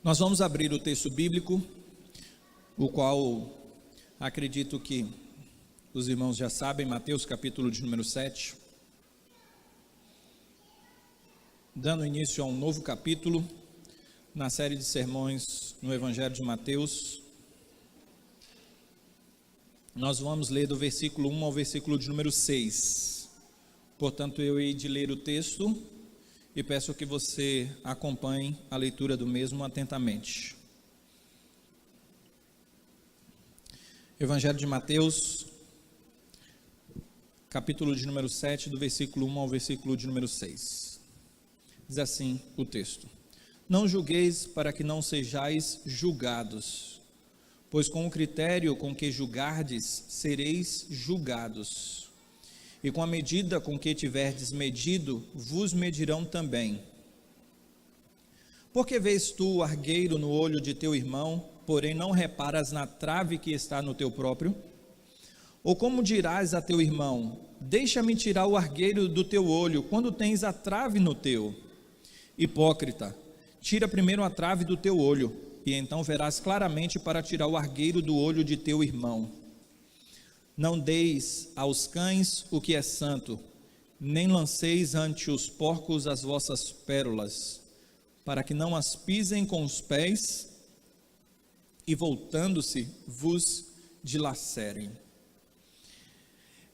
Nós vamos abrir o texto bíblico, o qual acredito que os irmãos já sabem, Mateus capítulo de número 7. Dando início a um novo capítulo na série de sermões no Evangelho de Mateus. Nós vamos ler do versículo 1 ao versículo de número 6. Portanto, eu hei de ler o texto e peço que você acompanhe a leitura do mesmo atentamente. Evangelho de Mateus, capítulo de número 7, do versículo 1 ao versículo de número 6. Diz assim o texto: Não julgueis para que não sejais julgados, pois com o critério com que julgardes, sereis julgados. E com a medida com que tiverdes medido, vos medirão também. Porque vês tu o argueiro no olho de teu irmão, porém não reparas na trave que está no teu próprio? Ou como dirás a teu irmão: deixa-me tirar o argueiro do teu olho, quando tens a trave no teu? Hipócrita, tira primeiro a trave do teu olho, e então verás claramente para tirar o argueiro do olho de teu irmão. Não deis aos cães o que é santo, nem lanceis ante os porcos as vossas pérolas, para que não as pisem com os pés, e voltando-se vos dilacerem.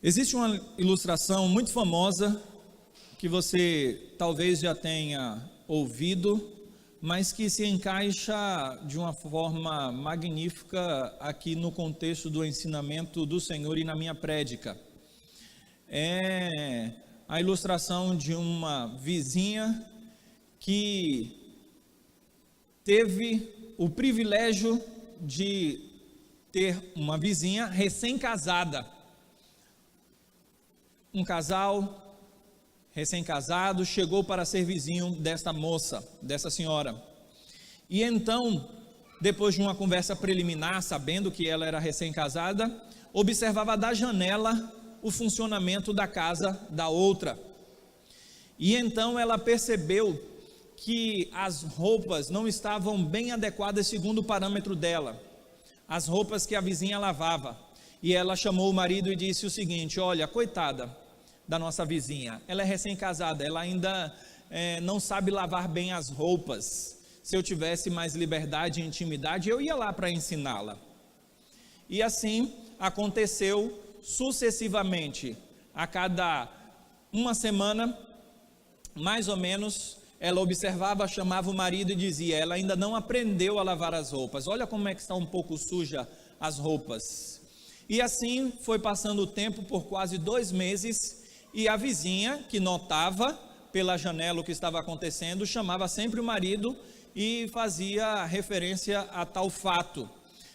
Existe uma ilustração muito famosa, que você talvez já tenha ouvido, mas que se encaixa de uma forma magnífica aqui no contexto do ensinamento do Senhor e na minha prédica. É a ilustração de uma vizinha que teve o privilégio de ter uma vizinha recém-casada. Um casal recém-casado chegou para ser vizinho desta moça, dessa senhora. E então, depois de uma conversa preliminar, sabendo que ela era recém-casada, observava da janela o funcionamento da casa da outra. E então ela percebeu que as roupas não estavam bem adequadas segundo o parâmetro dela, as roupas que a vizinha lavava. E ela chamou o marido e disse o seguinte: olha, coitada da nossa vizinha, ela é recém-casada, ela ainda não sabe lavar bem as roupas. Se eu tivesse mais liberdade e intimidade, eu ia lá para ensiná-la. E assim aconteceu sucessivamente. A cada uma semana, mais ou menos, ela observava, chamava o marido e dizia: ela ainda não aprendeu a lavar as roupas, olha como é que está um pouco suja as roupas. E assim foi passando o tempo por quase 2 meses, e a vizinha, que notava pela janela o que estava acontecendo, chamava sempre o marido e fazia referência a tal fato.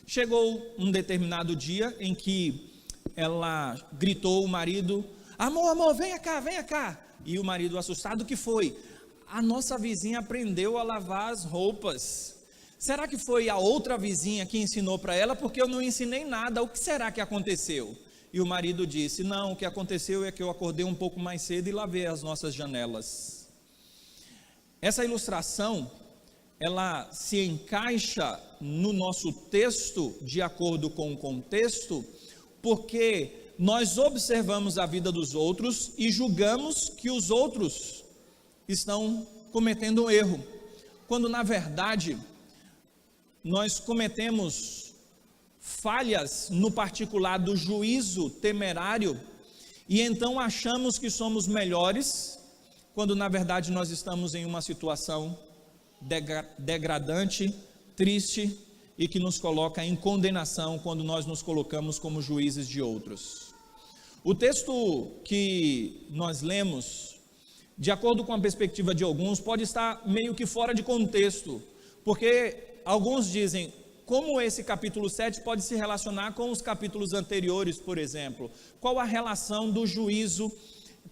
Chegou um determinado dia em que ela gritou o marido: amor, venha cá. E o marido, assustado: o que foi? A nossa vizinha aprendeu a lavar as roupas. Será que foi a outra vizinha que ensinou para ela? Porque eu não ensinei nada. O que será que aconteceu? E o marido disse: não, o que aconteceu é que eu acordei um pouco mais cedo e lavei as nossas janelas. Essa ilustração, ela se encaixa no nosso texto de acordo com o contexto, porque nós observamos a vida dos outros e julgamos que os outros estão cometendo um erro, quando na verdade nós cometemos falhas no particular do juízo temerário, e então achamos que somos melhores, quando na verdade nós estamos em uma situação degradante, triste, e que nos coloca em condenação quando nós nos colocamos como juízes de outros. O texto que nós lemos, de acordo com a perspectiva de alguns, pode estar meio que fora de contexto, porque alguns dizem: como esse capítulo 7 pode se relacionar com os capítulos anteriores, por exemplo? Qual a relação do juízo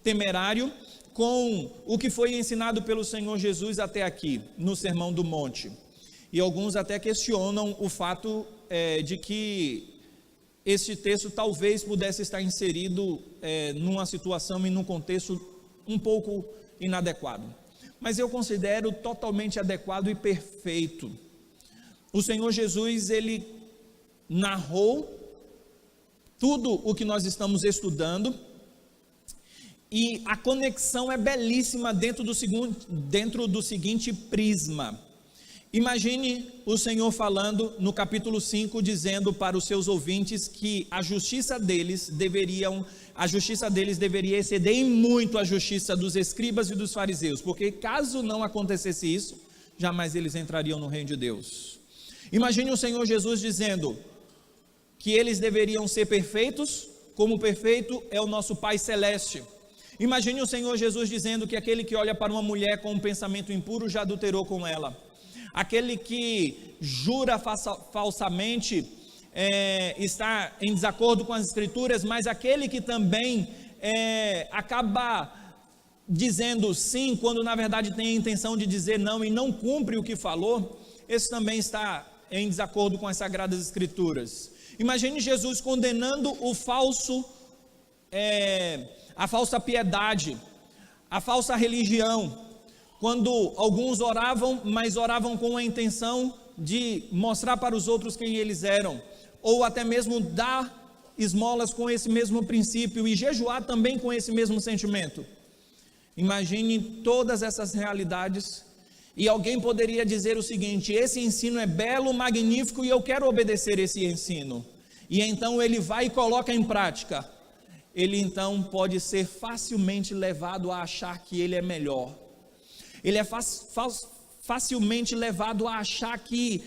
temerário com o que foi ensinado pelo Senhor Jesus até aqui, no Sermão do Monte? E alguns até questionam o fato de que esse texto talvez pudesse estar inserido numa situação e num contexto um pouco inadequado. Mas eu considero totalmente adequado e perfeito. o Senhor Jesus, ele narrou tudo o que nós estamos estudando, e a conexão é belíssima dentro do seguinte prisma. Imagine o Senhor falando no capítulo 5, dizendo para os seus ouvintes que a justiça deles deveria exceder em muito a justiça dos escribas e dos fariseus, porque caso não acontecesse isso, jamais eles entrariam no reino de Deus. Imagine o Senhor Jesus dizendo que eles deveriam ser perfeitos, como perfeito é o nosso Pai Celeste. Imagine o Senhor Jesus dizendo que aquele que olha para uma mulher com um pensamento impuro já adulterou com ela. Aquele que jura falsamente está em desacordo com as Escrituras, mas aquele que também acaba dizendo sim, quando na verdade tem a intenção de dizer não e não cumpre o que falou, esse também está em desacordo com as Sagradas Escrituras. Imagine Jesus condenando a falsa piedade, a falsa religião, quando alguns oravam, mas oravam com a intenção de mostrar para os outros quem eles eram, ou até mesmo dar esmolas com esse mesmo princípio e jejuar também com esse mesmo sentimento. Imagine todas essas realidades, e alguém poderia dizer o seguinte: esse ensino é belo, magnífico, e eu quero obedecer esse ensino, e então ele vai e coloca em prática. Ele então pode ser facilmente levado a achar que ele é melhor. Ele é facilmente levado a achar que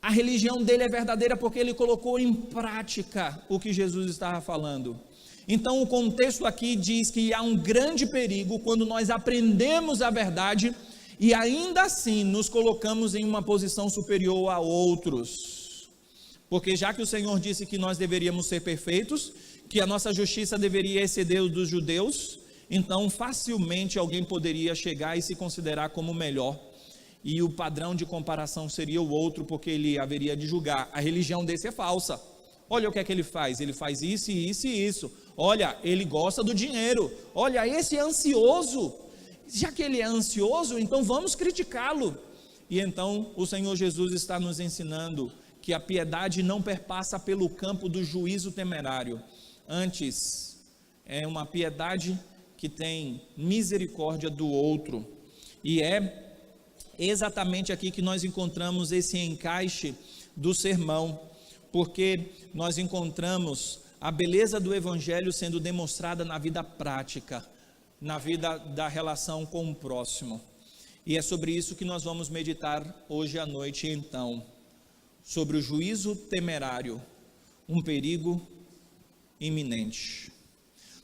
a religião dele é verdadeira porque ele colocou em prática o que Jesus estava falando. Então o contexto aqui diz que há um grande perigo quando nós aprendemos a verdade e ainda assim nos colocamos em uma posição superior a outros. Porque já que o Senhor disse que nós deveríamos ser perfeitos, que a nossa justiça deveria exceder o dos judeus, então facilmente alguém poderia chegar e se considerar como melhor, e o padrão de comparação seria o outro, porque ele haveria de julgar: a religião desse é falsa, olha o que é que ele faz isso e isso e isso, olha, ele gosta do dinheiro, olha, esse é ansioso, já que ele é ansioso, então vamos criticá-lo. E então o Senhor Jesus está nos ensinando que a piedade não perpassa pelo campo do juízo temerário, antes é uma piedade que tem misericórdia do outro, e é exatamente aqui que nós encontramos esse encaixe do sermão, porque nós encontramos a beleza do Evangelho sendo demonstrada na vida prática, na vida da relação com o próximo, e é sobre isso que nós vamos meditar hoje à noite então, sobre o juízo temerário, um perigo iminente.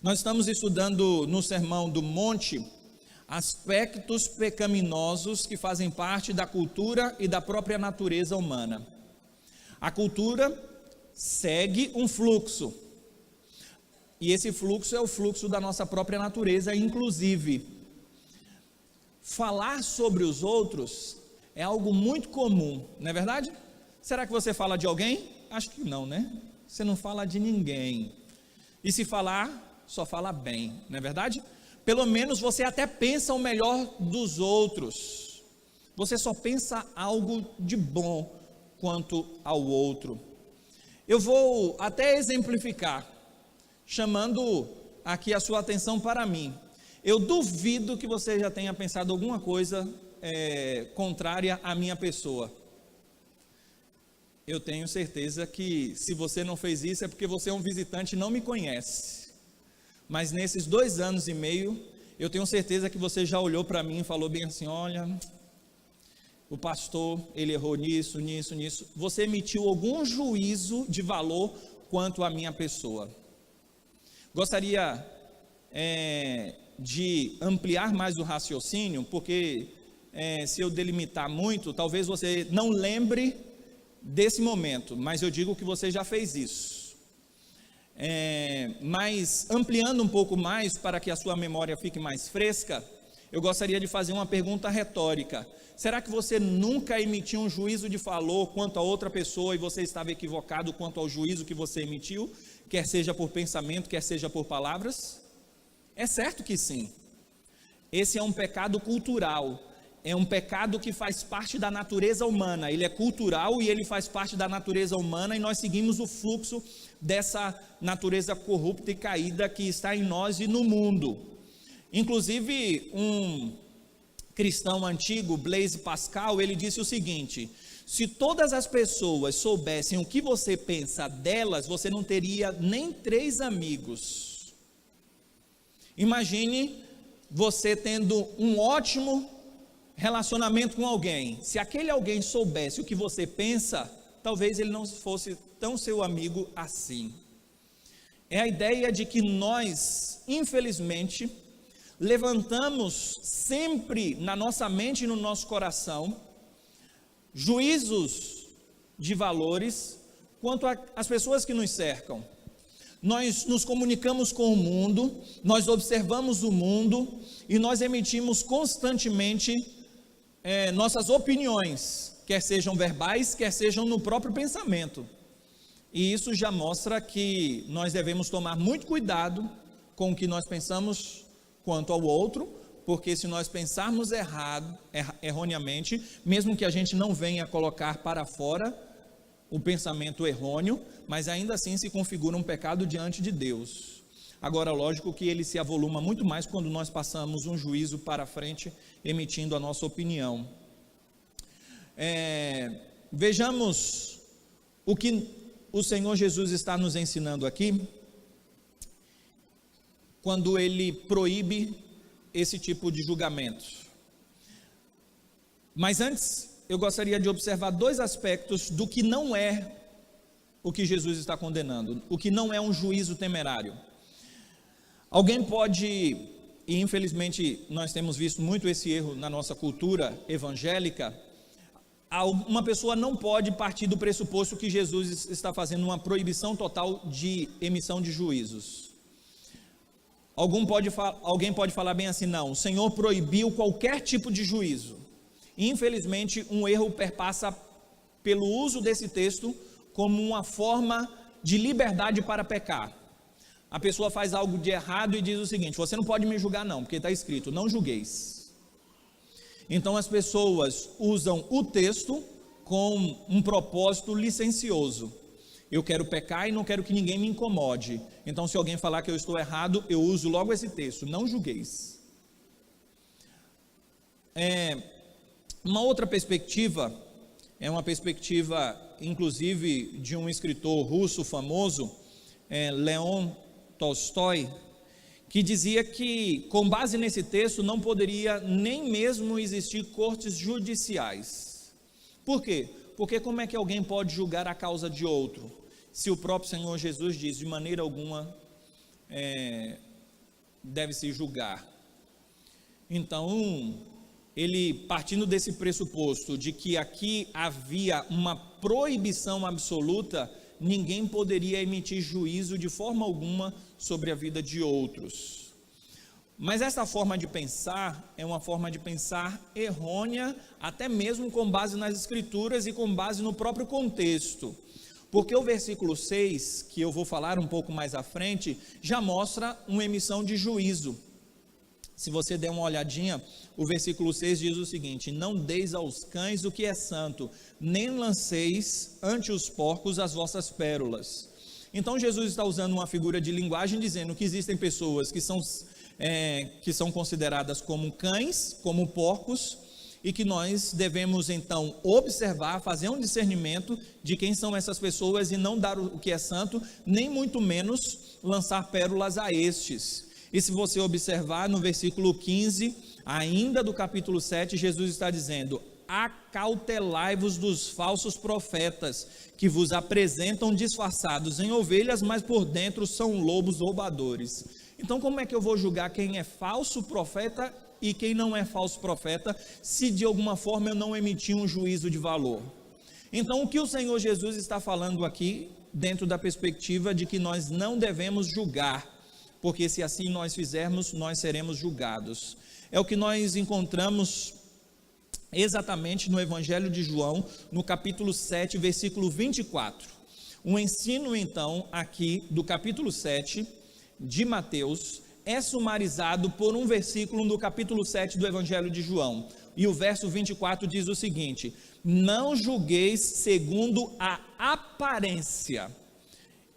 Nós estamos estudando no Sermão do Monte aspectos pecaminosos que fazem parte da cultura e da própria natureza humana. A cultura segue um fluxo, e esse fluxo é o fluxo da nossa própria natureza, inclusive. Falar sobre os outros é algo muito comum, não é verdade? Será que você fala de alguém? Acho que não, né? Você não fala de ninguém, e se falar, só fala bem, não é verdade? Pelo menos você até pensa o melhor dos outros, você só pensa algo de bom quanto ao outro. Eu vou até exemplificar, chamando aqui a sua atenção para mim. Eu duvido que você já tenha pensado alguma coisa contrária à minha pessoa. Eu tenho certeza que se você não fez isso é porque você é um visitante e não me conhece. Mas nesses 2 anos e meio, eu tenho certeza que você já olhou para mim e falou bem assim: olha, o pastor, ele errou nisso. Você emitiu algum juízo de valor quanto à minha pessoa. Gostaria de ampliar mais o raciocínio, porque se eu delimitar muito, talvez você não lembre desse momento, mas eu digo que você já fez isso. Mas ampliando um pouco mais para que a sua memória fique mais fresca, eu gostaria de fazer uma pergunta retórica: será que você nunca emitiu um juízo de valor quanto a outra pessoa e você estava equivocado quanto ao juízo que você emitiu, quer seja por pensamento, quer seja por palavras? É certo que sim. Esse é um pecado cultural, é um pecado que faz parte da natureza humana, ele é cultural e ele faz parte da natureza humana, e nós seguimos o fluxo dessa natureza corrupta e caída que está em nós e no mundo. Inclusive, um cristão antigo, Blaise Pascal, ele disse o seguinte: se todas as pessoas soubessem o que você pensa delas, você não teria nem 3 amigos. Imagine você tendo um ótimo relacionamento com alguém. Se aquele alguém soubesse o que você pensa, talvez ele não fosse tão seu amigo assim. É a ideia de que nós, infelizmente, levantamos sempre na nossa mente e no nosso coração juízos de valores quanto às pessoas que nos cercam. Nós nos comunicamos com o mundo, nós observamos o mundo e nós emitimos constantemente nossas opiniões, quer sejam verbais, quer sejam no próprio pensamento. E isso já mostra que nós devemos tomar muito cuidado com o que nós pensamos quanto ao outro, porque se nós pensarmos erroneamente, mesmo que a gente não venha colocar para fora o pensamento errôneo, mas ainda assim se configura um pecado diante de Deus. Agora, lógico que ele se avoluma muito mais quando nós passamos um juízo para frente, emitindo a nossa opinião. Vejamos o que o Senhor Jesus está nos ensinando aqui, quando ele proíbe esse tipo de julgamento. Mas antes, eu gostaria de observar 2 aspectos do que não é o que Jesus está condenando, o que não é um juízo temerário. Alguém pode, e infelizmente nós temos visto muito esse erro na nossa cultura evangélica, uma pessoa não pode partir do pressuposto que Jesus está fazendo uma proibição total de emissão de juízos. Alguém pode falar bem assim: não, o Senhor proibiu qualquer tipo de juízo. Infelizmente, um erro perpassa pelo uso desse texto como uma forma de liberdade para pecar. A pessoa faz algo de errado e diz o seguinte: você não pode me julgar não, porque está escrito, não julgueis. Então as pessoas usam o texto com um propósito licencioso. Eu quero pecar e não quero que ninguém me incomode. Então, se alguém falar que eu estou errado, eu uso logo esse texto, não julgueis. Uma outra perspectiva, é uma perspectiva, inclusive, de um escritor russo famoso, Leon Tolstói, que dizia que, com base nesse texto, não poderia nem mesmo existir cortes judiciais. Por quê? Porque como é que alguém pode julgar a causa de outro, se o próprio Senhor Jesus diz, de maneira alguma deve-se julgar? Então, ele, partindo desse pressuposto de que aqui havia uma proibição absoluta, ninguém poderia emitir juízo de forma alguma sobre a vida de outros. Mas essa forma de pensar é uma forma de pensar errônea, até mesmo com base nas Escrituras e com base no próprio contexto. Porque o versículo 6, que eu vou falar um pouco mais à frente, já mostra uma emissão de juízo. Se você der uma olhadinha, o versículo 6 diz o seguinte: não deis aos cães o que é santo, nem lanceis ante os porcos as vossas pérolas. Então Jesus está usando uma figura de linguagem, dizendo que existem pessoas que são consideradas como cães, como porcos, e que nós devemos então observar, fazer um discernimento de quem são essas pessoas e não dar o que é santo, nem muito menos lançar pérolas a estes. E se você observar no versículo 15, ainda do capítulo 7, Jesus está dizendo: acautelai-vos dos falsos profetas, que vos apresentam disfarçados em ovelhas, mas por dentro são lobos roubadores. Então, como é que eu vou julgar quem é falso profeta e quem não é falso profeta, se de alguma forma eu não emiti um juízo de valor? Então, o que o Senhor Jesus está falando aqui, dentro da perspectiva de que nós não devemos julgar, porque se assim nós fizermos, nós seremos julgados. É o que nós encontramos exatamente no Evangelho de João, no capítulo 7, versículo 24. Um ensino então aqui do capítulo 7 de Mateus é sumarizado por um versículo no capítulo 7 do Evangelho de João. E o verso 24 diz o seguinte: não julgueis segundo a aparência,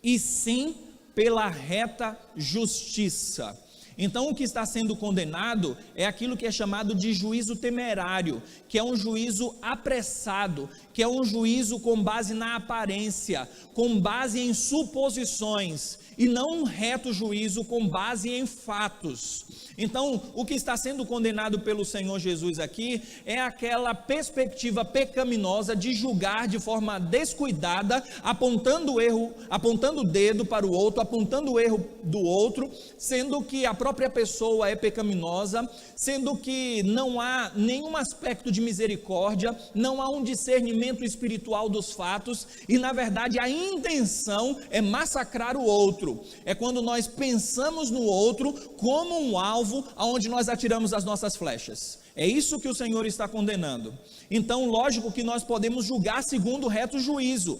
e sim pela reta justiça. Então, o que está sendo condenado é aquilo que é chamado de juízo temerário, que é um juízo apressado, que é um juízo com base na aparência, com base em suposições, e não um reto juízo com base em fatos. Então, o que está sendo condenado pelo Senhor Jesus aqui é aquela perspectiva pecaminosa de julgar de forma descuidada, apontando o dedo para o outro, apontando o erro do outro, sendo que a própria pessoa é pecaminosa, sendo que não há nenhum aspecto de misericórdia, não há um discernimento espiritual dos fatos, e na verdade a intenção é massacrar o outro. É quando nós pensamos no outro como um alvo aonde nós atiramos as nossas flechas. É isso que o Senhor está condenando. Então, lógico que nós podemos julgar segundo o reto juízo.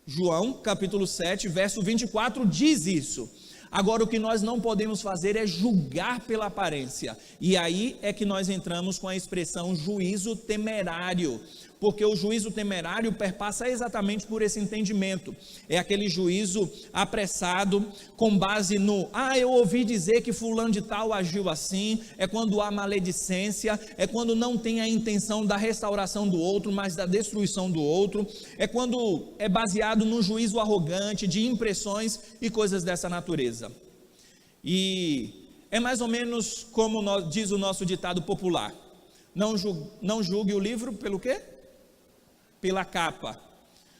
João, capítulo 7, verso 24, diz isso. Agora, o que nós não podemos fazer é julgar pela aparência. E aí é que nós entramos com a expressão juízo temerário. Porque o juízo temerário perpassa exatamente por esse entendimento. É aquele juízo apressado, com base no, eu ouvi dizer que fulano de tal agiu assim. É quando há maledicência, é quando não tem a intenção da restauração do outro, mas da destruição do outro. É quando é baseado no juízo arrogante, de impressões e coisas dessa natureza. E é mais ou menos como diz o nosso ditado popular: não julgue o livro pelo quê? Pela capa.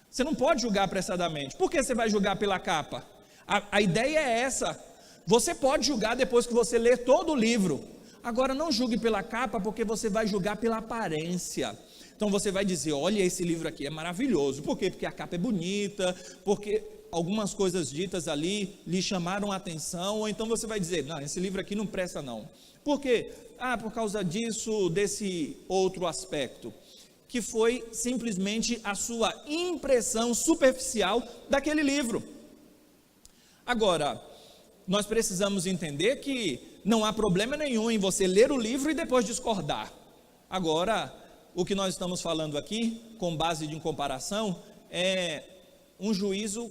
Você não pode julgar apressadamente. Por que você vai julgar pela capa? A ideia é essa. Você pode julgar depois que você ler todo o livro. Agora, não julgue pela capa, porque você vai julgar pela aparência. Então você vai dizer: olha, esse livro aqui é maravilhoso. Por quê? Porque a capa é bonita, porque algumas coisas ditas ali lhe chamaram a atenção. Ou então você vai dizer: não, esse livro aqui não presta não. Por quê? Por causa disso, desse outro aspecto, que foi simplesmente a sua impressão superficial daquele livro. Agora, nós precisamos entender que não há problema nenhum em você ler o livro e depois discordar. Agora, o que nós estamos falando aqui, com base de comparação, é um juízo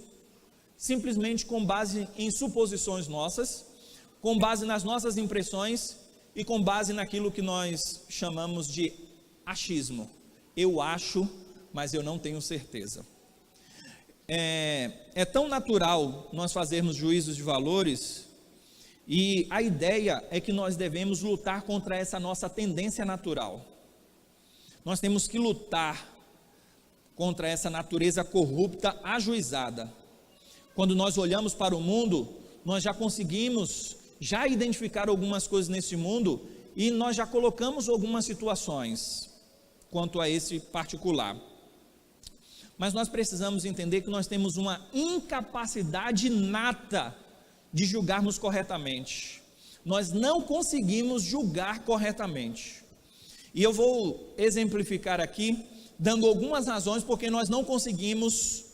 simplesmente com base em suposições nossas, com base nas nossas impressões e com base naquilo que nós chamamos de achismo. Eu acho, mas eu não tenho certeza. É tão natural nós fazermos juízos de valores, e a ideia é que nós devemos lutar contra essa nossa tendência natural. Nós temos que lutar contra essa natureza corrupta ajuizada. Quando nós olhamos para o mundo, nós já conseguimos identificar algumas coisas nesse mundo, e nós já colocamos algumas situações quanto a esse particular. Mas nós precisamos entender que nós temos uma incapacidade inata de julgarmos corretamente. Nós não conseguimos julgar corretamente. E eu vou exemplificar aqui, dando algumas razões porque nós não conseguimos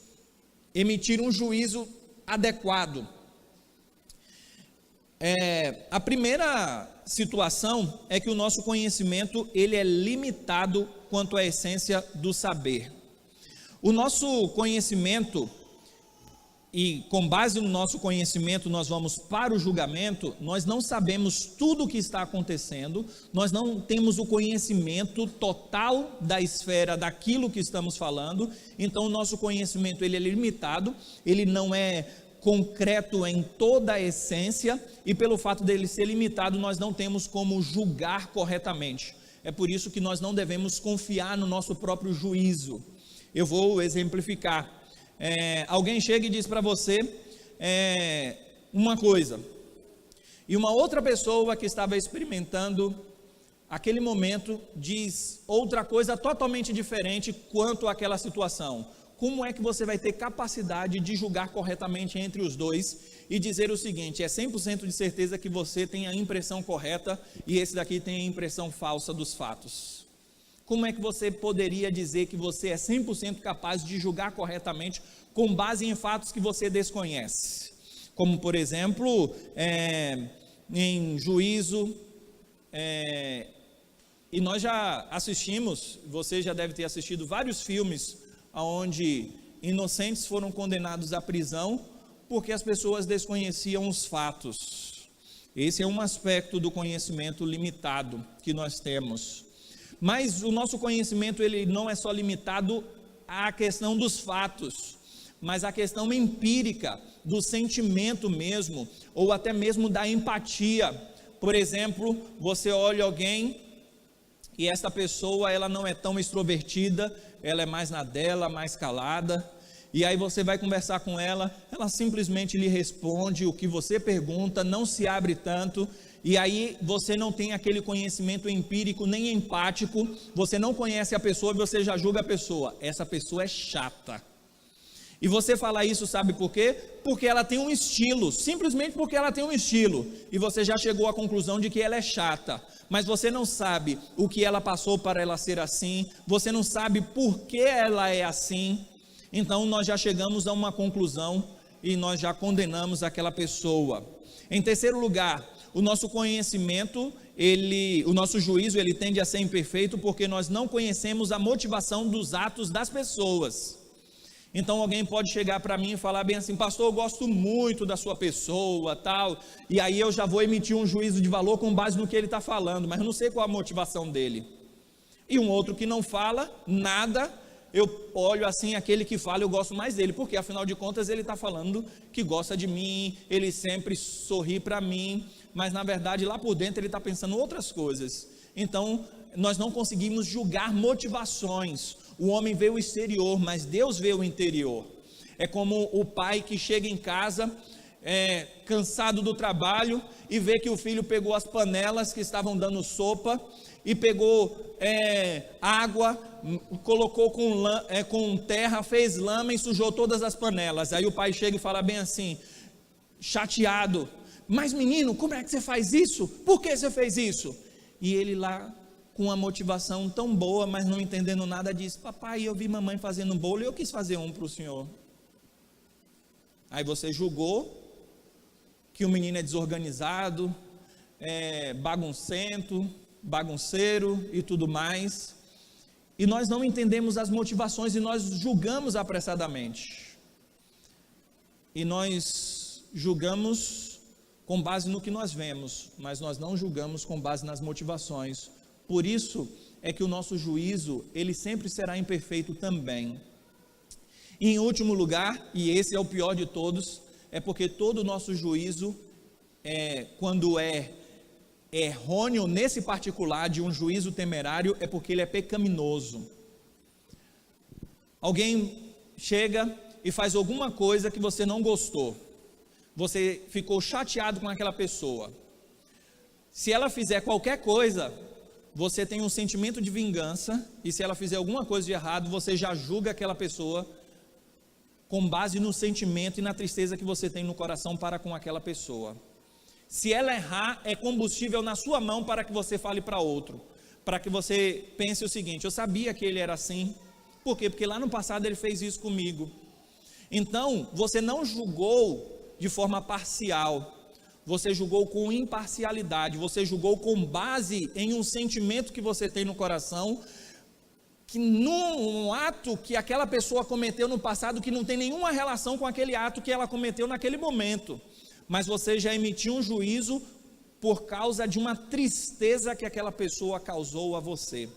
emitir um juízo adequado. A primeira situação é que o nosso conhecimento ele é limitado quanto à essência do saber. O nosso conhecimento, e com base no nosso conhecimento nós vamos para o julgamento, nós não sabemos tudo o que está acontecendo, nós não temos o conhecimento total da esfera daquilo que estamos falando, então o nosso conhecimento ele é limitado, ele não é concreto em toda a essência, e pelo fato dele ser limitado, nós não temos como julgar corretamente. É por isso que nós não devemos confiar no nosso próprio juízo. Eu vou exemplificar. Alguém chega e diz para você uma coisa, e uma outra pessoa que estava experimentando aquele momento diz outra coisa totalmente diferente quanto àquela situação. Como é que você vai ter capacidade de julgar corretamente entre os dois e dizer o seguinte: é 100% de certeza que você tem a impressão correta e esse daqui tem a impressão falsa dos fatos? Como é que você poderia dizer que você é 100% capaz de julgar corretamente com base em fatos que você desconhece? Como, por exemplo, em juízo, e nós já assistimos, você já deve ter assistido vários filmes onde inocentes foram condenados à prisão porque as pessoas desconheciam os fatos. Esse é um aspecto do conhecimento limitado que nós temos. Mas o nosso conhecimento, ele não é só limitado à questão dos fatos, mas à questão empírica, do sentimento mesmo, ou até mesmo da empatia. Por exemplo, você olha alguém e essa pessoa, ela não é tão extrovertida, ela é mais na dela, mais calada, e aí você vai conversar com ela, ela simplesmente lhe responde o que você pergunta, não se abre tanto, e aí você não tem aquele conhecimento empírico nem empático, você não conhece a pessoa e você já julga a pessoa, essa pessoa é chata. E você fala isso, sabe por quê? Porque ela tem um estilo, simplesmente porque ela tem um estilo, e você já chegou à conclusão de que ela é chata, mas você não sabe o que ela passou para ela ser assim, você não sabe por que ela é assim, então nós já chegamos a uma conclusão, e nós já condenamos aquela pessoa. Em terceiro lugar, o nosso conhecimento, o nosso juízo, ele tende a ser imperfeito, porque nós não conhecemos a motivação dos atos das pessoas. Então alguém pode chegar para mim e falar bem assim: pastor, eu gosto muito da sua pessoa, tal, e aí eu já vou emitir um juízo de valor com base no que ele está falando, mas eu não sei qual a motivação dele. E um outro que não fala nada, eu olho assim, aquele que fala, eu gosto mais dele, porque afinal de contas ele está falando que gosta de mim, ele sempre sorri para mim, mas na verdade lá por dentro ele está pensando outras coisas. Então nós não conseguimos julgar motivações. O homem vê o exterior, mas Deus vê o interior. É como o pai que chega em casa, cansado do trabalho, e vê que o filho pegou as panelas que estavam dando sopa, e pegou água, colocou com terra, fez lama e sujou todas as panelas. Aí o pai chega e fala bem assim, chateado: mas menino, como é que você faz isso? Por que você fez isso? E ele lá, com uma motivação tão boa, mas não entendendo nada, diz: papai, eu vi mamãe fazendo um bolo e eu quis fazer um para o senhor. Aí você julgou que o menino é desorganizado, bagunceiro e tudo mais, e nós não entendemos as motivações e nós julgamos apressadamente, e nós julgamos com base no que nós vemos, mas nós não julgamos com base nas motivações. Por isso é que o nosso juízo, ele sempre será imperfeito também. E em último lugar, e esse é o pior de todos, é porque todo o nosso juízo, quando é errôneo nesse particular de um juízo temerário, é porque ele é pecaminoso. Alguém chega e faz alguma coisa que você não gostou, você ficou chateado com aquela pessoa. Se ela fizer qualquer coisa, você tem um sentimento de vingança, e se ela fizer alguma coisa de errado, você já julga aquela pessoa com base no sentimento e na tristeza que você tem no coração para com aquela pessoa. Se ela errar, é combustível na sua mão para que você fale para outro, para que você pense o seguinte: eu sabia que ele era assim. Por quê? Porque lá no passado ele fez isso comigo. Então, você não julgou de forma parcial, você julgou com imparcialidade, você julgou com base em um sentimento que você tem no coração, que num ato que aquela pessoa cometeu no passado, que não tem nenhuma relação com aquele ato que ela cometeu naquele momento, mas você já emitiu um juízo por causa de uma tristeza que aquela pessoa causou a você.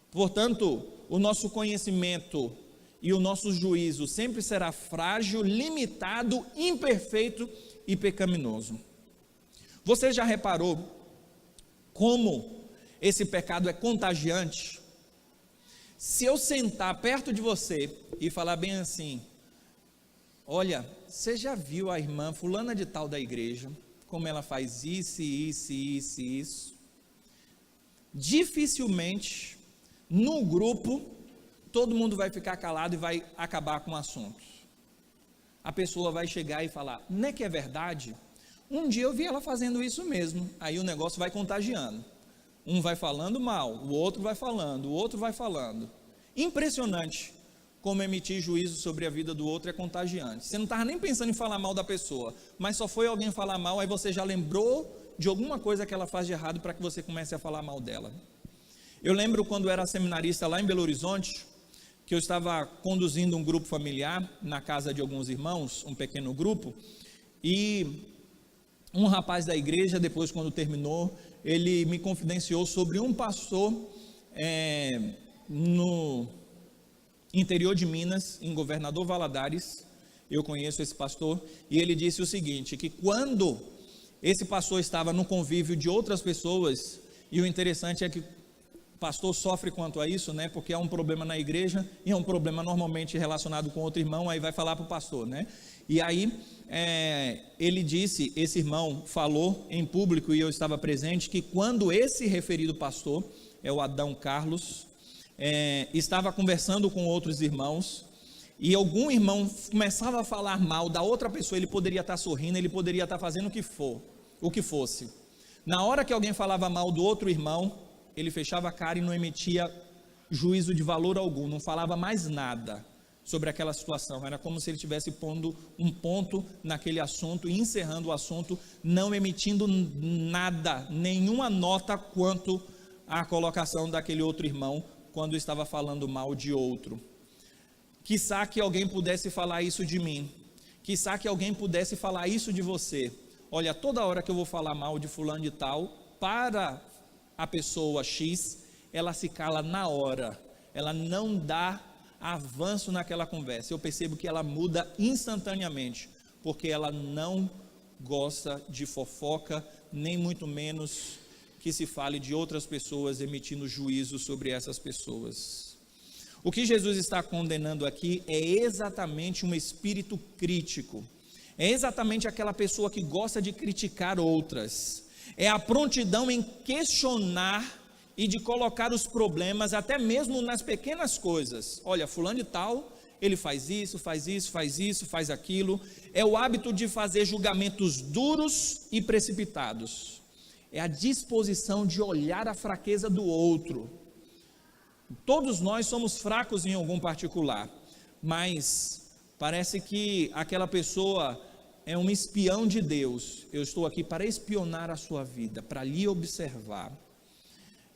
Portanto, o nosso conhecimento e o nosso juízo sempre será frágil, limitado, imperfeito e pecaminoso. Você já reparou como esse pecado é contagiante? Se eu sentar perto de você e falar bem assim: olha, você já viu a irmã fulana de tal da igreja, como ela faz isso? Dificilmente, no grupo, todo mundo vai ficar calado e vai acabar com o assunto. A pessoa vai chegar e falar: não é que é verdade? Um dia eu vi ela fazendo isso mesmo. Aí o negócio vai contagiando. Um vai falando mal, o outro vai falando, o outro vai falando. Impressionante como emitir juízo sobre a vida do outro é contagiante. Você não estava nem pensando em falar mal da pessoa, mas só foi alguém falar mal, aí você já lembrou de alguma coisa que ela faz de errado para que você comece a falar mal dela. Eu lembro quando eu era seminarista lá em Belo Horizonte, que eu estava conduzindo um grupo familiar na casa de alguns irmãos, um pequeno grupo, e um rapaz da igreja, depois quando terminou, ele me confidenciou sobre um pastor no interior de Minas, em Governador Valadares. Eu conheço esse pastor, e ele disse o seguinte, que quando esse pastor estava no convívio de outras pessoas, e o interessante é que o pastor sofre quanto a isso, né, porque há um problema na igreja, e é um problema normalmente relacionado com outro irmão, aí vai falar para o pastor, né, e aí ele disse, esse irmão falou em público, e eu estava presente, que quando esse referido pastor, é o Adão Carlos, estava conversando com outros irmãos, e algum irmão começava a falar mal da outra pessoa, ele poderia estar sorrindo, ele poderia estar fazendo o que fosse. Na hora que alguém falava mal do outro irmão, ele fechava a cara e não emitia juízo de valor algum, não falava mais nada sobre aquela situação. Era como se ele estivesse pondo um ponto naquele assunto e encerrando o assunto, não emitindo nada, nenhuma nota quanto à colocação daquele outro irmão quando estava falando mal de outro. Quiçá que alguém pudesse falar isso de mim, quiçá que alguém pudesse falar isso de você. Olha, toda hora que eu vou falar mal de fulano de tal, para a pessoa X, ela se cala na hora, ela não dá avanço naquela conversa. Eu percebo que ela muda instantaneamente, porque ela não gosta de fofoca, nem muito menos que se fale de outras pessoas, emitindo juízo sobre essas pessoas. O que Jesus está condenando aqui é exatamente um espírito crítico, é exatamente aquela pessoa que gosta de criticar outras, é a prontidão em questionar e de colocar os problemas, até mesmo nas pequenas coisas. Olha, fulano de tal, ele faz isso, faz isso, faz isso, faz aquilo. É o hábito de fazer julgamentos duros e precipitados. É a disposição de olhar a fraqueza do outro. Todos nós somos fracos em algum particular, mas parece que aquela pessoa é um espião de Deus. Eu estou aqui para espionar a sua vida, para lhe observar.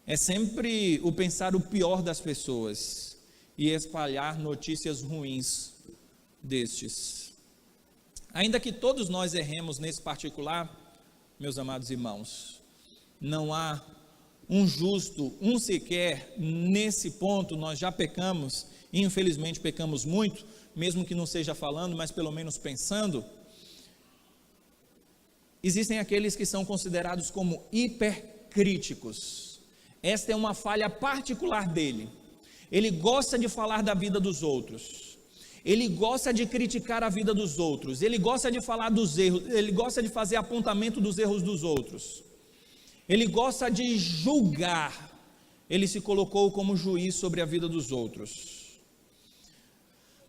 É sempre o pensar o pior das pessoas e espalhar notícias ruins destes. Ainda que todos nós erremos nesse particular, meus amados irmãos, não há um justo, um sequer. Nesse ponto nós já pecamos, e infelizmente pecamos muito, mesmo que não seja falando, mas pelo menos pensando. Existem aqueles que são considerados como hipercríticos. Esta é uma falha particular dele. Ele gosta de falar da vida dos outros, ele gosta de criticar a vida dos outros, ele gosta de falar dos erros, ele gosta de fazer apontamento dos erros dos outros, ele gosta de julgar. Ele se colocou como juiz sobre a vida dos outros.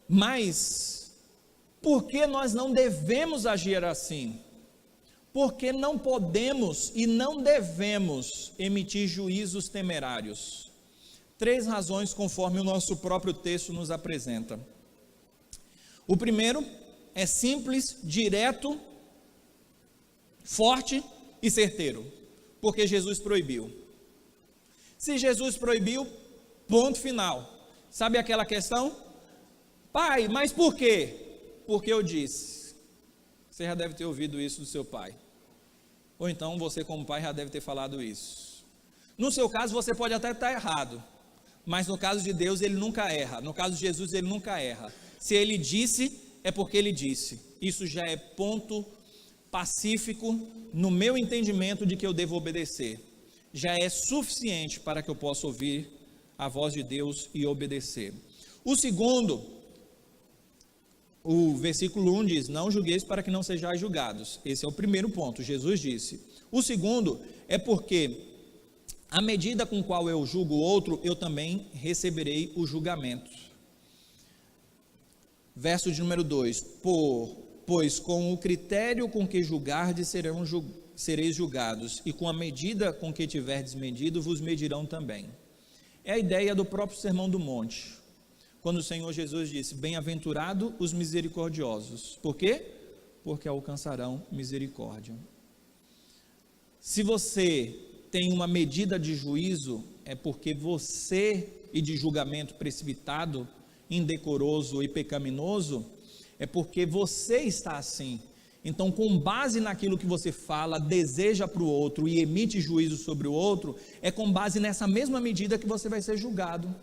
Mas por que nós não devemos agir assim? Porque não podemos e não devemos emitir juízos temerários. 3 razões, conforme o nosso próprio texto nos apresenta. O primeiro é simples, direto, forte e certeiro. Porque Jesus proibiu. Se Jesus proibiu, ponto final. Sabe aquela questão? Pai, mas por quê? Porque eu disse. Você já deve ter ouvido isso do seu pai. Ou então você como pai já deve ter falado isso. No seu caso você pode até estar errado, mas no caso de Deus ele nunca erra. No caso de Jesus ele nunca erra. Se ele disse, é porque ele disse. Isso já é ponto pacífico no meu entendimento de que eu devo obedecer. Já é suficiente para que eu possa ouvir a voz de Deus e obedecer. O segundo, o versículo 1 diz: não julgueis para que não sejais julgados. Esse é o primeiro ponto, Jesus disse. O segundo é porque à medida com qual eu julgo o outro, eu também receberei o julgamento. Verso de número 2: pois com o critério com que julgardes sereis julgados, e com a medida com que tiverdes medido, vos medirão também. É a ideia do próprio Sermão do Monte. quando o Senhor Jesus disse: bem-aventurado os misericordiosos. Por quê? Porque alcançarão misericórdia. Se você tem uma medida de juízo, é porque você, e de julgamento precipitado, indecoroso e pecaminoso, é porque você está assim. Então, com base naquilo que você fala, deseja para o outro e emite juízo sobre o outro, é com base nessa mesma medida que você vai ser julgado.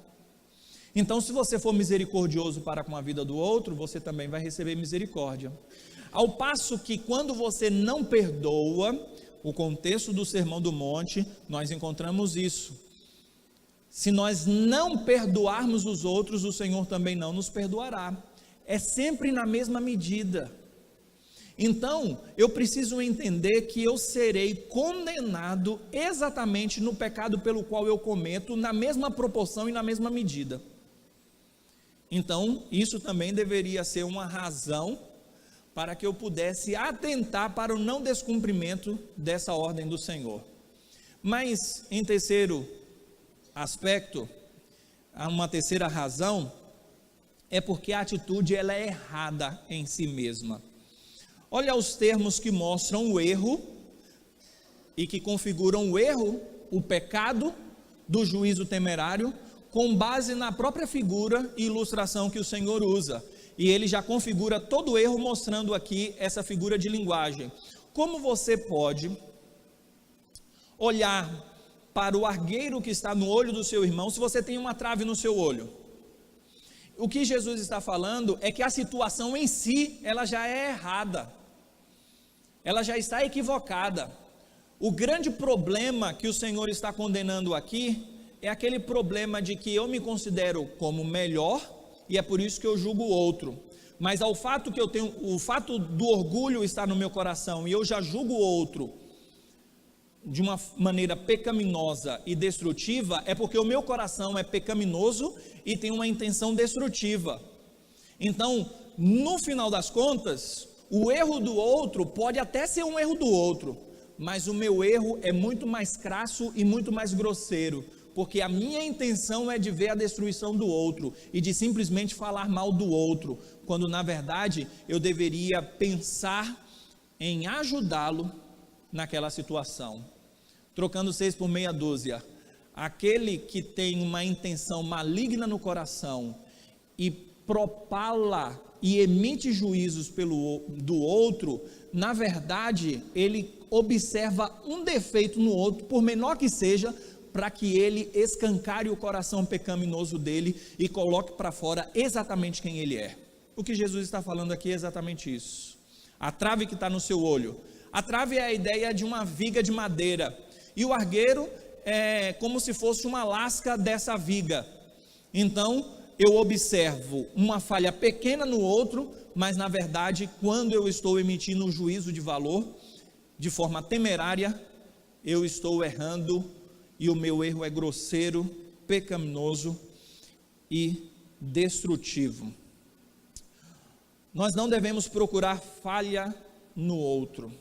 Então, se você for misericordioso para com a vida do outro, você também vai receber misericórdia. Ao passo que, quando você não perdoa, o contexto do Sermão do Monte, nós encontramos isso. Se nós não perdoarmos os outros, o Senhor também não nos perdoará. É sempre na mesma medida. Então, eu preciso entender que eu serei condenado exatamente no pecado pelo qual eu cometo, na mesma proporção e na mesma medida. Então, isso também deveria ser uma razão para que eu pudesse atentar para o não descumprimento dessa ordem do Senhor. Mas, em terceiro aspecto, uma terceira razão, é porque a atitude ela é errada em si mesma. Olha os termos que mostram o erro e que configuram o erro, o pecado do juízo temerário, com base na própria figura e ilustração que o Senhor usa. E ele já configura todo o erro, mostrando aqui essa figura de linguagem. Como você pode olhar para o argueiro que está no olho do seu irmão, se você tem uma trave no seu olho? O que Jesus está falando é que a situação em si, ela já é errada, ela já está equivocada. O grande problema que o Senhor está condenando aqui, é aquele problema de que eu me considero como melhor, e é por isso que eu julgo o outro, mas o fato do orgulho estar no meu coração, e eu já julgo o outro, de uma maneira pecaminosa e destrutiva, é porque o meu coração é pecaminoso, e tem uma intenção destrutiva. Então, no final das contas, o erro do outro, pode até ser um erro do outro, mas o meu erro é muito mais crasso e muito mais grosseiro, porque a minha intenção é de ver a destruição do outro, e de simplesmente falar mal do outro, quando na verdade eu deveria pensar em ajudá-lo naquela situação. Trocando 6 por meia dúzia, aquele que tem uma intenção maligna no coração, e propala e emite juízos do outro, na verdade ele observa um defeito no outro, por menor que seja, para que ele escancare o coração pecaminoso dele e coloque para fora exatamente quem ele é. O que Jesus está falando aqui é exatamente isso. A trave que está no seu olho. A trave é a ideia de uma viga de madeira, e o argueiro é como se fosse uma lasca dessa viga. Então, eu observo uma falha pequena no outro, mas na verdade, quando eu estou emitindo um juízo de valor, de forma temerária, eu estou errando, e o meu erro é grosseiro, pecaminoso e destrutivo. Nós não devemos procurar falha no outro,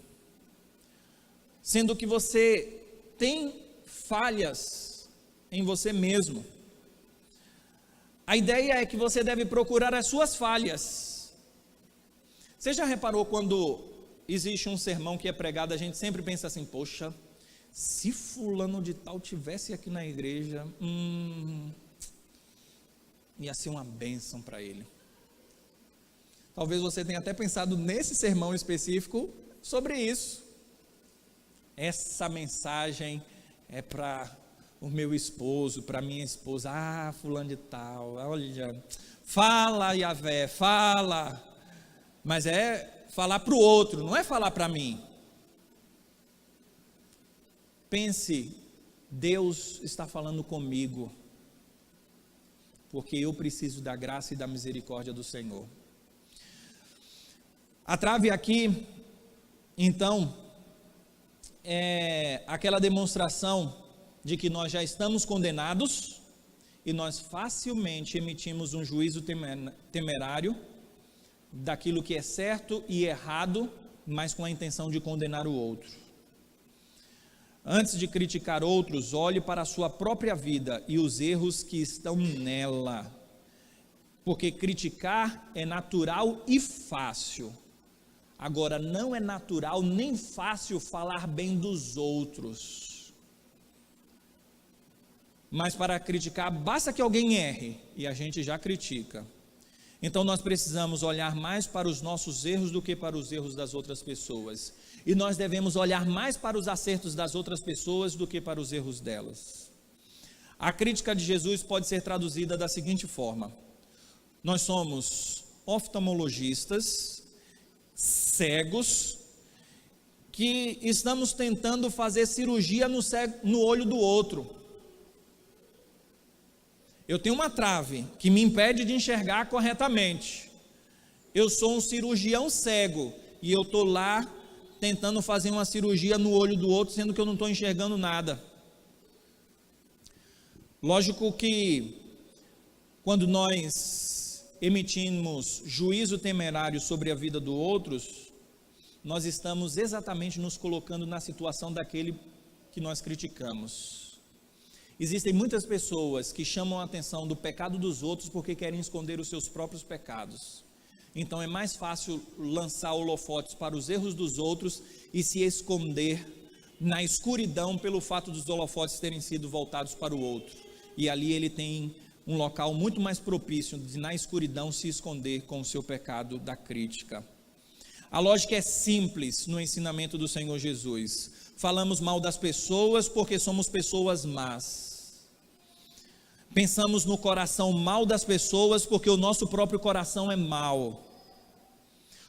sendo que você tem falhas em você mesmo. A ideia é que você deve procurar as suas falhas. Você já reparou quando existe um sermão que é pregado, a gente sempre pensa assim: poxa, se fulano de tal tivesse aqui na igreja, ia ser uma bênção para ele. Talvez você tenha até pensado nesse sermão específico sobre isso. Essa mensagem é para o meu esposo, para minha esposa. Ah, fulano de tal, olha, fala, Yahvé, fala. Mas é falar para o outro, não é falar para mim. Pense, Deus está falando comigo, porque eu preciso da graça e da misericórdia do Senhor. A trave aqui, então, é aquela demonstração de que nós já estamos condenados, e nós facilmente emitimos um juízo temerário, daquilo que é certo e errado, mas com a intenção de condenar o outro. Antes de criticar outros, olhe para a sua própria vida e os erros que estão nela. Porque criticar é natural e fácil. Agora, não é natural nem fácil falar bem dos outros. Mas para criticar, basta que alguém erre e a gente já critica. Então nós precisamos olhar mais para os nossos erros do que para os erros das outras pessoas. E nós devemos olhar mais para os acertos das outras pessoas do que para os erros delas. A crítica de Jesus pode ser traduzida da seguinte forma: nós somos oftalmologistas, cegos, que estamos tentando fazer cirurgia no olho do outro. Eu tenho uma trave que me impede de enxergar corretamente. Eu sou um cirurgião cego e eu estou lá tentando fazer uma cirurgia no olho do outro, sendo que eu não estou enxergando nada. Lógico que quando nós emitimos juízo temerário sobre a vida do outros, nós estamos exatamente nos colocando na situação daquele que nós criticamos. Existem muitas pessoas que chamam a atenção do pecado dos outros porque querem esconder os seus próprios pecados. Então é mais fácil lançar holofotes para os erros dos outros e se esconder na escuridão pelo fato dos holofotes terem sido voltados para o outro. E ali ele tem um local muito mais propício de, na escuridão, se esconder com o seu pecado da crítica. A lógica é simples no ensinamento do Senhor Jesus. Falamos mal das pessoas porque somos pessoas más. Pensamos no coração mal das pessoas porque o nosso próprio coração é mau.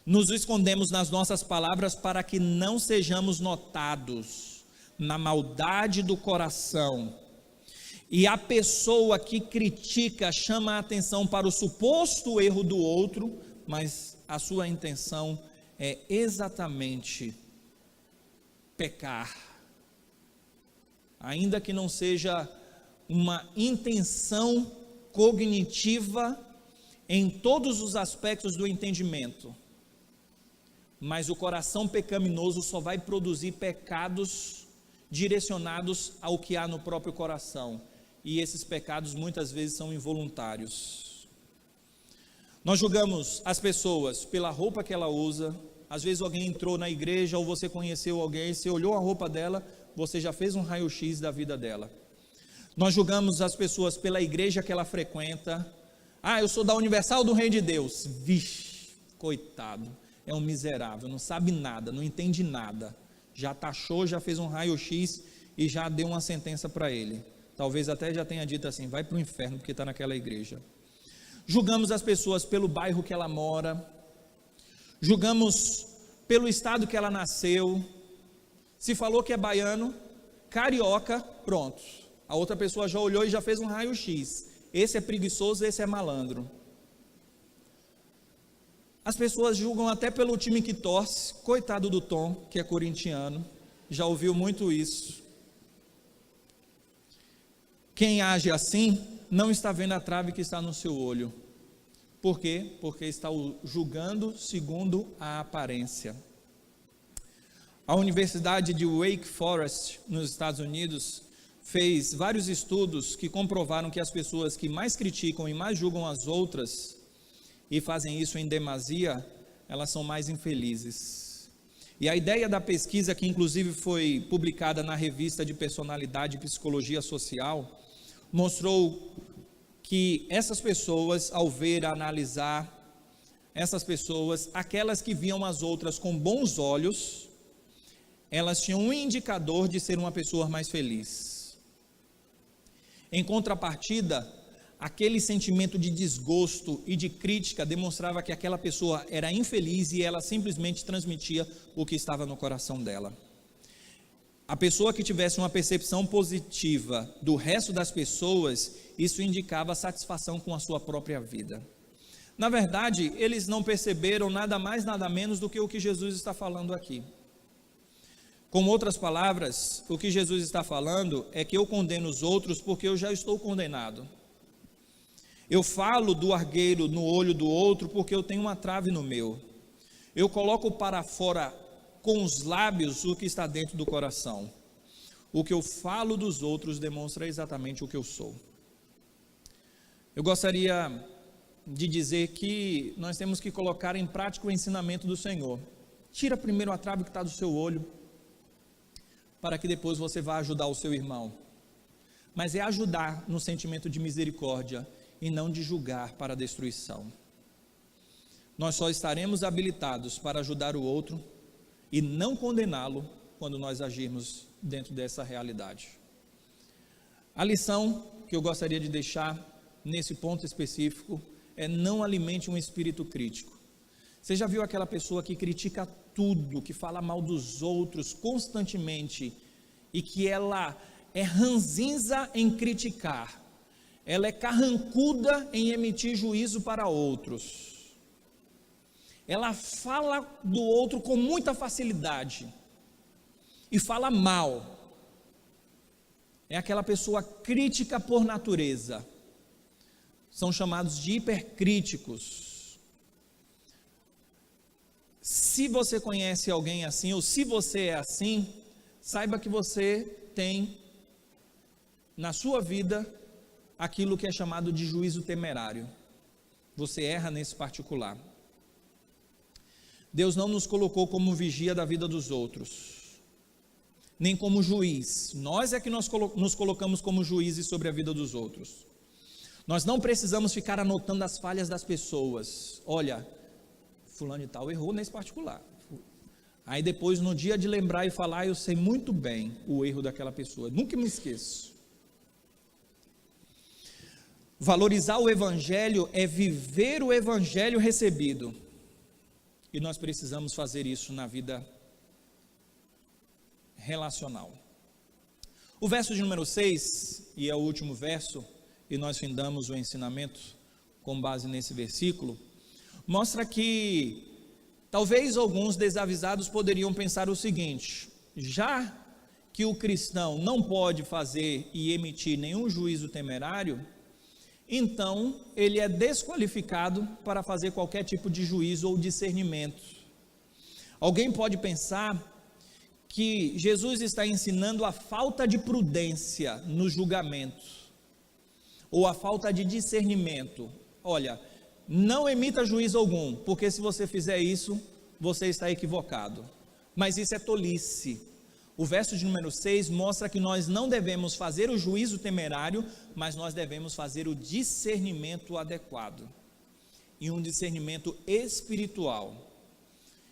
Nos escondemos nas nossas palavras para que não sejamos notados na maldade do coração. E a pessoa que critica chama a atenção para o suposto erro do outro, mas a sua intenção é exatamente pecar, ainda que não seja uma intenção cognitiva em todos os aspectos do entendimento, mas o coração pecaminoso só vai produzir pecados direcionados ao que há no próprio coração, e esses pecados muitas vezes são involuntários. Nós julgamos as pessoas pela roupa que ela usa. Às vezes alguém entrou na igreja ou você conheceu alguém, você olhou a roupa dela, você já fez um raio-x da vida dela. Nós julgamos as pessoas pela igreja que ela frequenta. Eu sou da Universal do Reino de Deus. Vixe, coitado, é um miserável, não sabe nada, não entende nada. Já taxou, já fez um raio-x e já deu uma sentença para ele. Talvez até já tenha dito assim: vai para o inferno porque está naquela igreja. Julgamos as pessoas pelo bairro que ela mora. Julgamos pelo estado que ela nasceu. Se falou que é baiano, carioca, pronto. A outra pessoa já olhou e já fez um raio-x. Esse é preguiçoso, esse é malandro. As pessoas julgam até pelo time que torce. Coitado do Tom, que é corintiano, já ouviu muito isso. Quem age assim não está vendo a trave que está no seu olho. Por quê? Porque está julgando segundo a aparência. A Universidade de Wake Forest, nos Estados Unidos, fez vários estudos que comprovaram que as pessoas que mais criticam e mais julgam as outras, e fazem isso em demasia, elas são mais infelizes. E a ideia da pesquisa, que inclusive foi publicada na revista de Personalidade e Psicologia Social, mostrou que essas pessoas, ao ver, analisar, essas pessoas, aquelas que viam as outras com bons olhos, elas tinham um indicador de ser uma pessoa mais feliz. Em contrapartida, aquele sentimento de desgosto e de crítica demonstrava que aquela pessoa era infeliz e ela simplesmente transmitia o que estava no coração dela. A pessoa que tivesse uma percepção positiva do resto das pessoas, isso indicava satisfação com a sua própria vida. Na verdade, eles não perceberam nada mais, nada menos do que o que Jesus está falando aqui. Com outras palavras, o que Jesus está falando é que eu condeno os outros porque eu já estou condenado. Eu falo do argueiro no olho do outro porque eu tenho uma trave no meu. Eu coloco para fora com os lábios o que está dentro do coração. O que eu falo dos outros demonstra exatamente o que eu sou. Eu gostaria de dizer que nós temos que colocar em prática o ensinamento do Senhor. Tira primeiro a trave que está do seu olho, para que depois você vá ajudar o seu irmão. Mas é ajudar no sentimento de misericórdia e não de julgar para a destruição. Nós só estaremos habilitados para ajudar o outro e não condená-lo quando nós agirmos dentro dessa realidade. A lição que eu gostaria de deixar nesse ponto específico é: não alimente um espírito crítico. Você já viu aquela pessoa que critica tudo, que fala mal dos outros constantemente e que ela é ranzinza em criticar, ela é carrancuda em emitir juízo para outros, ela fala do outro com muita facilidade e fala mal? É aquela pessoa crítica por natureza. São chamados de hipercríticos. Se você conhece alguém assim, ou se você é assim, saiba que você tem na sua vida aquilo que é chamado de juízo temerário. Você erra nesse particular. Deus não nos colocou como vigia da vida dos outros, nem como juiz. Nós é que nos colocamos como juízes sobre a vida dos outros. Nós não precisamos ficar anotando as falhas das pessoas. Olha, fulano e tal errou nesse particular. Aí depois, no dia de lembrar e falar, eu sei muito bem o erro daquela pessoa, nunca me esqueço. Valorizar o evangelho é viver o evangelho recebido. E nós precisamos fazer isso na vida relacional. O verso de número 6, e é o último verso, e nós findamos o ensinamento com base nesse versículo, mostra que talvez alguns desavisados poderiam pensar o seguinte: já que o cristão não pode fazer e emitir nenhum juízo temerário, então ele é desqualificado para fazer qualquer tipo de juízo ou discernimento. Alguém pode pensar que Jesus está ensinando a falta de prudência no julgamento, ou a falta de discernimento. Olha, não emita juízo algum, porque se você fizer isso, você está equivocado. Mas isso é tolice. O verso de número 6 mostra que nós não devemos fazer o juízo temerário, mas nós devemos fazer o discernimento adequado, e um discernimento espiritual.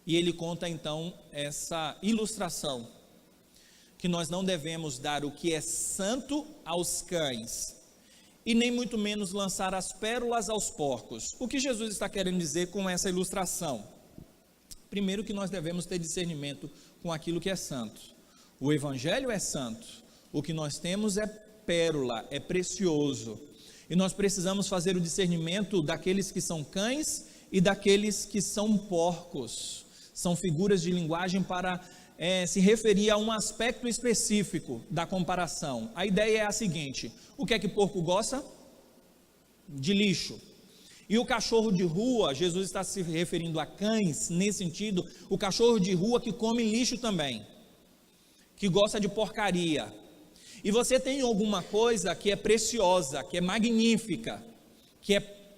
E ele conta então essa ilustração, que nós não devemos dar o que é santo aos cães, e nem muito menos lançar as pérolas aos porcos. O que Jesus está querendo dizer com essa ilustração? Primeiro, que nós devemos ter discernimento com aquilo que é santo. O evangelho é santo, o que nós temos é pérola, é precioso, e nós precisamos fazer o discernimento daqueles que são cães e daqueles que são porcos. São figuras de linguagem para se referir a um aspecto específico da comparação. A ideia é a seguinte: o que é que porco gosta? De lixo. E o cachorro de rua, Jesus está se referindo a cães, nesse sentido, o cachorro de rua que come lixo também, que gosta de porcaria. E você tem alguma coisa que é preciosa, que é magnífica, que é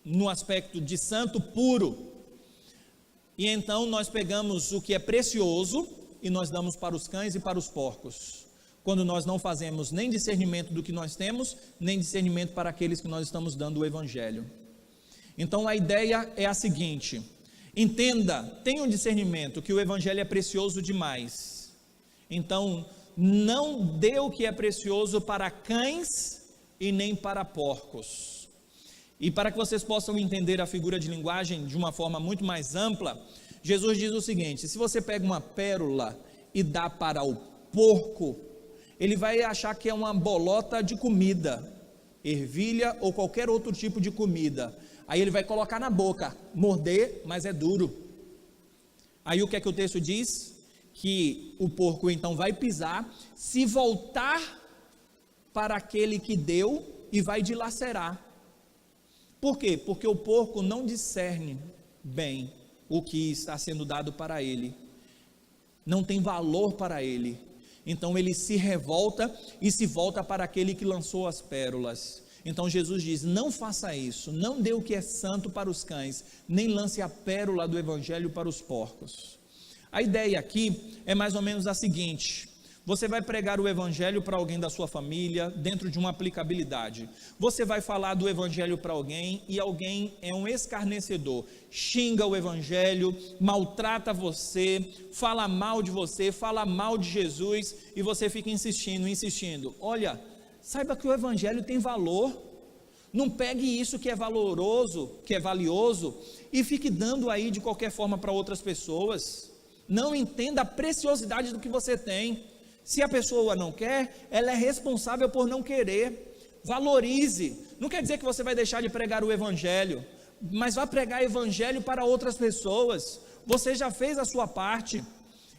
no aspecto de santo puro, e então nós pegamos o que é precioso e nós damos para os cães e para os porcos, quando nós não fazemos nem discernimento do que nós temos, nem discernimento para aqueles que nós estamos dando o evangelho. Então a ideia é a seguinte: entenda, tenha um discernimento que o evangelho é precioso demais, então não dê o que é precioso para cães e nem para porcos. E para que vocês possam entender a figura de linguagem de uma forma muito mais ampla, Jesus diz o seguinte: se você pega uma pérola e dá para o porco, ele vai achar que é uma bolota de comida, ervilha ou qualquer outro tipo de comida. Aí ele vai colocar na boca, morder, mas é duro. Aí o que é que o texto diz? Que o porco então vai pisar, se voltar para aquele que deu e vai dilacerar. Por quê? Porque o porco não discerne bem o que está sendo dado para ele, não tem valor para ele, então ele se revolta e se volta para aquele que lançou as pérolas. Então Jesus diz: não faça isso, não dê o que é santo para os cães, nem lance a pérola do evangelho para os porcos. A ideia aqui é mais ou menos a seguinte: você vai pregar o evangelho para alguém da sua família, dentro de uma aplicabilidade. Você vai falar do evangelho para alguém, e alguém é um escarnecedor, xinga o evangelho, maltrata você, fala mal de você, fala mal de Jesus, e você fica insistindo. Olha, saiba que o evangelho tem valor. Não pegue isso que é valoroso, que é valioso, e fique dando aí de qualquer forma para outras pessoas. Não entenda a preciosidade do que você tem. Se a pessoa não quer, ela é responsável por não querer. Valorize. Não quer dizer que você vai deixar de pregar o evangelho, mas vá pregar o evangelho para outras pessoas. Você já fez a sua parte.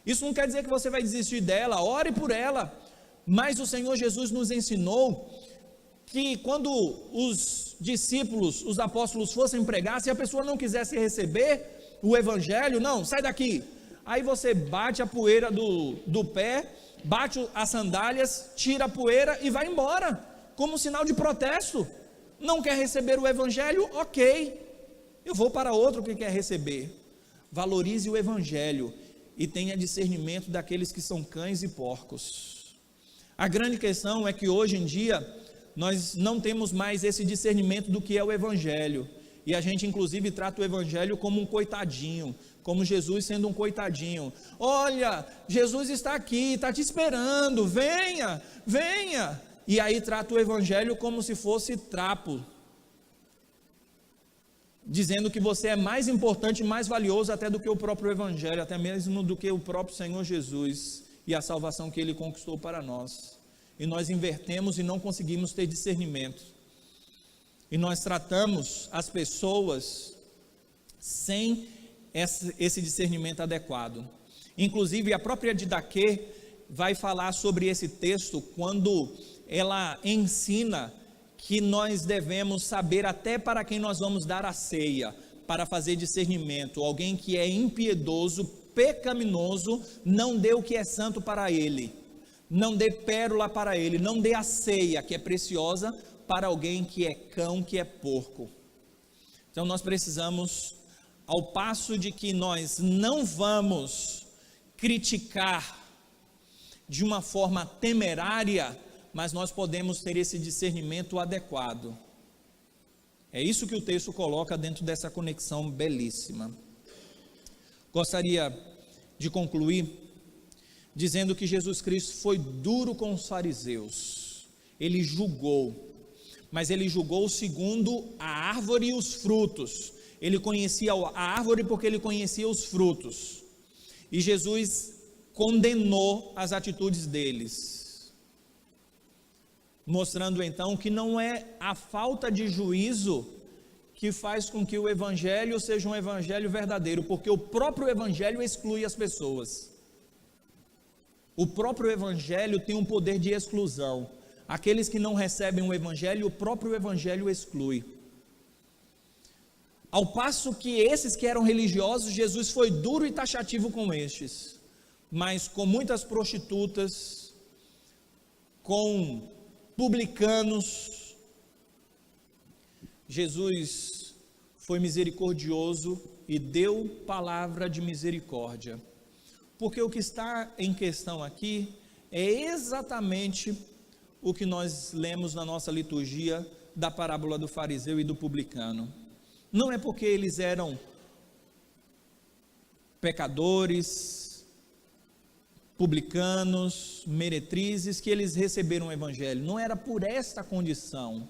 Isso não quer dizer que você vai desistir dela. Ore por ela. Mas o Senhor Jesus nos ensinou que quando os discípulos, os apóstolos fossem pregar, se a pessoa não quisesse receber o evangelho, não, sai daqui. Aí você bate a poeira do pé, bate as sandálias, tira a poeira e vai embora, como sinal de protesto. Não quer receber o evangelho? Ok, eu vou para outro que quer receber. Valorize o evangelho e tenha discernimento daqueles que são cães e porcos. A grande questão é que hoje em dia nós não temos mais esse discernimento do que é o evangelho, e a gente inclusive trata o evangelho como um coitadinho, como Jesus sendo um coitadinho. Olha, Jesus está aqui, está te esperando, venha, venha. E aí trata o evangelho como se fosse trapo, dizendo que você é mais importante, mais valioso até do que o próprio evangelho, até mesmo do que o próprio Senhor Jesus e a salvação que Ele conquistou para nós. E nós invertemos e não conseguimos ter discernimento, e nós tratamos as pessoas sem esse discernimento adequado. Inclusive a própria Didaquê vai falar sobre esse texto, quando ela ensina que nós devemos saber até para quem nós vamos dar a ceia, para fazer discernimento. Alguém que é impiedoso, pecaminoso, não dê o que é santo para ele, não dê pérola para ele, não dê a ceia que é preciosa para alguém que é cão, que é porco. Então nós precisamos, ao passo de que nós não vamos criticar de uma forma temerária, mas nós podemos ter esse discernimento adequado. É isso que o texto coloca dentro dessa conexão belíssima. Gostaria de concluir dizendo que Jesus Cristo foi duro com os fariseus. Ele julgou, mas ele julgou segundo a árvore e os frutos. Ele conhecia a árvore porque ele conhecia os frutos, e Jesus condenou as atitudes deles, mostrando então que não é a falta de juízo que faz com que o evangelho seja um evangelho verdadeiro, porque o próprio evangelho exclui as pessoas. O próprio evangelho tem um poder de exclusão. Aqueles que não recebem o evangelho, o próprio evangelho exclui. Ao passo que esses que eram religiosos, Jesus foi duro e taxativo com estes, mas com muitas prostitutas, com publicanos, Jesus foi misericordioso e deu palavra de misericórdia. Porque o que está em questão aqui é exatamente o que nós lemos na nossa liturgia da parábola do fariseu e do publicano. Não é porque eles eram pecadores, publicanos, meretrizes, que eles receberam o evangelho. Não era por esta condição,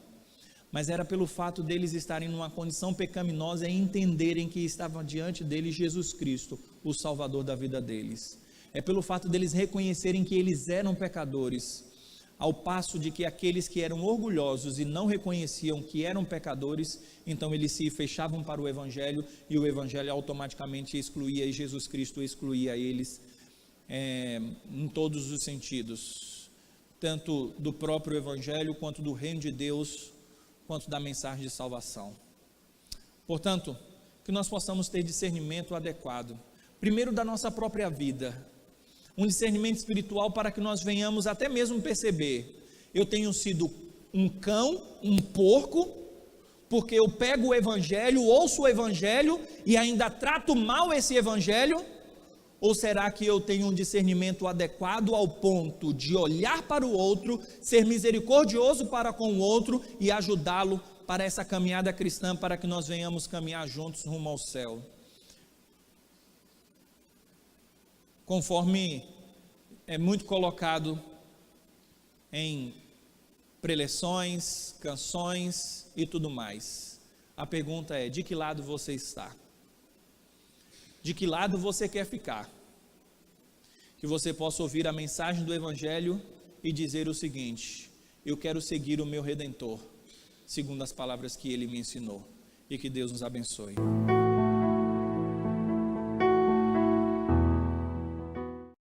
mas era pelo fato deles estarem numa condição pecaminosa e entenderem que estava diante deles Jesus Cristo, o Salvador da vida deles. É pelo fato deles reconhecerem que eles eram pecadores, ao passo de que aqueles que eram orgulhosos e não reconheciam que eram pecadores, então eles se fechavam para o evangelho, e o evangelho automaticamente excluía, e Jesus Cristo excluía eles em todos os sentidos, tanto do próprio evangelho, quanto do reino de Deus, quanto da mensagem de salvação. Portanto, que nós possamos ter discernimento adequado, primeiro da nossa própria vida, um discernimento espiritual para que nós venhamos até mesmo perceber: eu tenho sido um cão, um porco, porque eu pego o evangelho, ouço o evangelho e ainda trato mal esse evangelho? Ou será que eu tenho um discernimento adequado ao ponto de olhar para o outro, ser misericordioso para com o outro e ajudá-lo para essa caminhada cristã, para que nós venhamos caminhar juntos rumo ao céu? Conforme é muito colocado em preleções, canções e tudo mais, a pergunta é: de que lado você está? De que lado você quer ficar? Que você possa ouvir a mensagem do evangelho e dizer o seguinte: eu quero seguir o meu Redentor, segundo as palavras que ele me ensinou. E que Deus nos abençoe.